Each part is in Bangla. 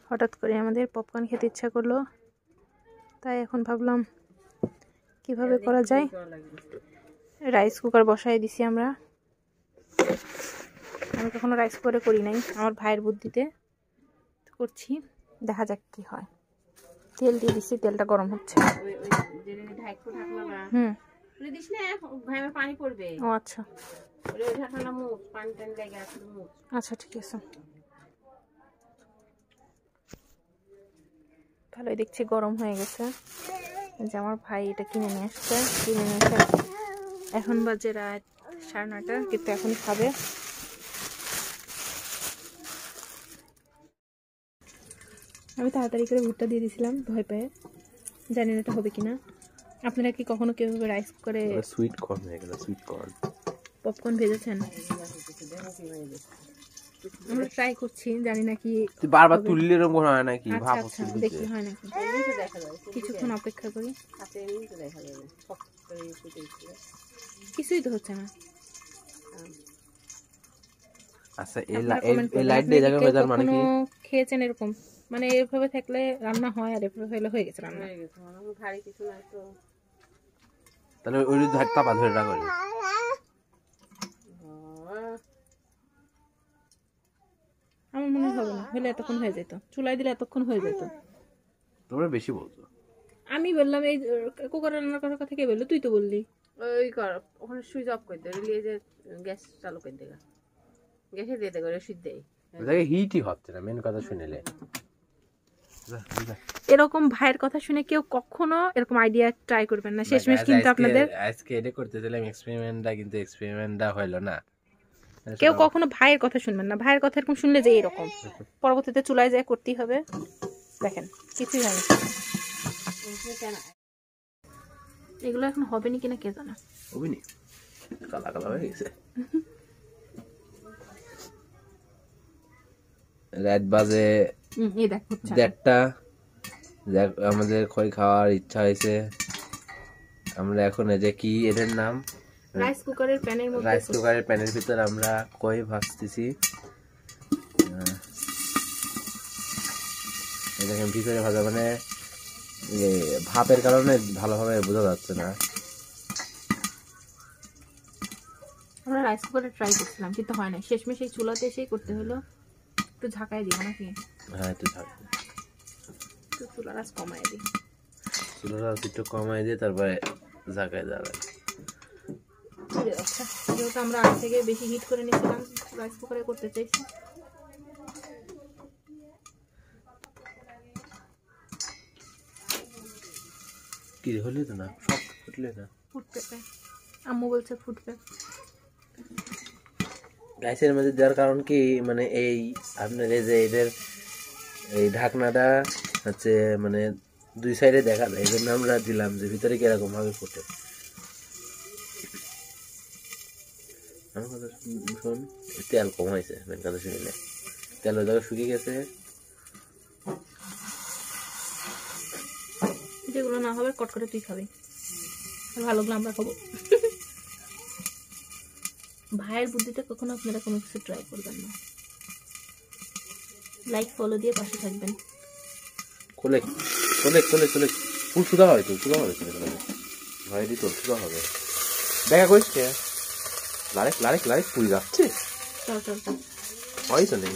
হঠাৎ করে আমাদের পপকর্ন খেতে ইচ্ছা করলো, তাই এখন ভাবলাম কিভাবে করা যায়। রাইস কুকার বসাই দিছি আমরা। আমি কখনো রাইস কুকারে করি নাই, আমার ভাইয়ের বুদ্ধিতে করছি, দেখা যাক কি হয়। তেল দিয়ে দিচ্ছি, তেলটা গরম হচ্ছে। পানি পড়বে। ও আচ্ছা আচ্ছা, ঠিক আছে। ভালোই দেখছি গরম হয়ে গেছে। যে আমার ভাই এটা কিনে নিয়ে আসছে, এখন বাজে রাত 9:30, কিন্তু এখনই খাবে। আমি তাড়াতাড়ি করে ভুট্টা দিয়ে দিয়েছিলাম ভয় পেয়ে, জানি না এটা হবে কিনা। আপনারা কি কখনো কিভাবে রাইস কুকারে সুইট কর্ন হয়ে গেল, সুইট কর্ন পপকর্ন ভেজেছেন? আমরা ট্রাই করছি, জানি না কি বারবার তুললে এরকম হয় নাকি, ভাব আচ্ছা দেখি হয় নাকি। কিছুক্ষণ অপেক্ষা করি। কিছুই তো হচ্ছে না। আচ্ছা, এই লাইট দিয়ে জায়গা ভেজার মানে কি? খেয়েছেন এরকম? মানে এভাবে থাকলে রান্না হয়, আর এভাবে হলে হয়ে গেছে রান্না। ভারী কিছু নাই তো, তাহলে ওই তাপা ধরে রাখো। আমার মনে হবে না, হলে এতক্ষণ হয়ে যেত, চুলায় দিলে এতক্ষণ হয়ে যেত। তোমরা বেশি বলছো। আমি বললাম এই কুকার রান্নার করার কথা কে বললো? তুই তো বললি। ওই কর ওখানে সুইচ অফ করে দে, রিলিয়ে যে গ্যাস চালু করে দে, গ্যাসে দিয়ে দে করে সুইচ দেই। ওটাকে হিটই হচ্ছে না, মেন কথা শুনেলে। এরকম ভাইয়ের কথা শুনে কেউ কখনো এরকম আইডিয়া ট্রাই করবেন না। শেষমেশ কিন্তু আপনাদের আজকে এটা করতেছিলাম এক্সপেরিমেন্টটা, কিন্তু এক্সপেরিমেন্টটা হলো না। কেউ কখনো ভাইয়ের কথা শুনবেন না। ভাইয়ের কথা এরকম শুনলে যে এরকম পরবর্তীতে চুলায় যায় করতেই হবে। দেখেন কিছুই হয় না। এগুলো এখন হবে নি কিনা কে জানে। হবে নি, কালা কালা হয়ে গেছে। রাত বাজে 1:30। আমাদের খই খাওয়ার ইচ্ছা হয়েছে। আমরা এখন এই যে কি এদের নাম, রাইস কুকারের প্যানের ভিতর আমরা কই ভাজতেছি। দেখেন ভিতরে ভাজা, মানে ভাপের কারণে ভালোভাবে বোঝা যাচ্ছে না। আমরা রাইস কুকারে ট্রাই করছিলাম, কিন্তু হয় না। শেষমেশ এই চুলাতে এসেই করতে হলো। একটু ঝাঁকাই দিব নাকি? হ্যাঁ, একটু ঝাঁকাই, একটু চুলার আঁচ কমাই দিই। চুলার আঁচ একটু কমাই দিয়ে তারপরে ঝাঁকাই দেওয়া। আচ্ছা, যেহেতু আমরা আগে থেকে বেশি হিট করে নিয়েছিলাম, রাইস কুকারে করতে চাইছি। কি হলে তো না, সব ফুটলে না, ফুটবে। আম্মু বলছে ফুটবে। গ্যাসের মধ্যে দেওয়ার কারণ কি, মানে এই আপনার এই যে এদের এই ঢাকনাটা হচ্ছে মানে দুই সাইডে দেখা যায়, এই জন্য আমরা দিলাম যে ভিতরে কিরকম ভাবে ফুটে। আমার কথা শোন, তেল কম হয়েছে, মেন কথা শুনিলে তেল ওই জায়গায় শুকিয়ে গেছে। যেগুলো না হবে কট করে তুই খাবি, ভালোগুলো আমরা খাবো। ভাইয়ের বুদ্ধিতে কখনো আপনারা কোনো কিছু ট্রাই করবেন না। লাইক ফলো দিয়ে পাশে থাকবেন। কোলে কোলে কোলে কোলে ফুল সুদা হয় তো, সুদা হবে ভাই দিত, সুদা হবে। দেখা করিস কে লারেক লারেক লারেক পুরি যাচ্ছে। চল চল চল, হয়তো নেই,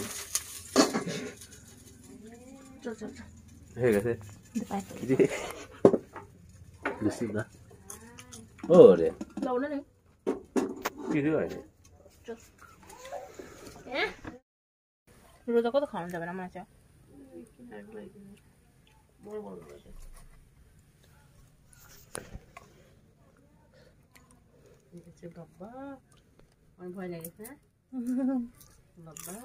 চল চল হয়ে গেছে। না ও রে কিছু হয়নি। রোজা কত খাওয়ানো যাবে না মনে হচ্ছে। বাবা আমার ভয় লাগেছে, বাবা।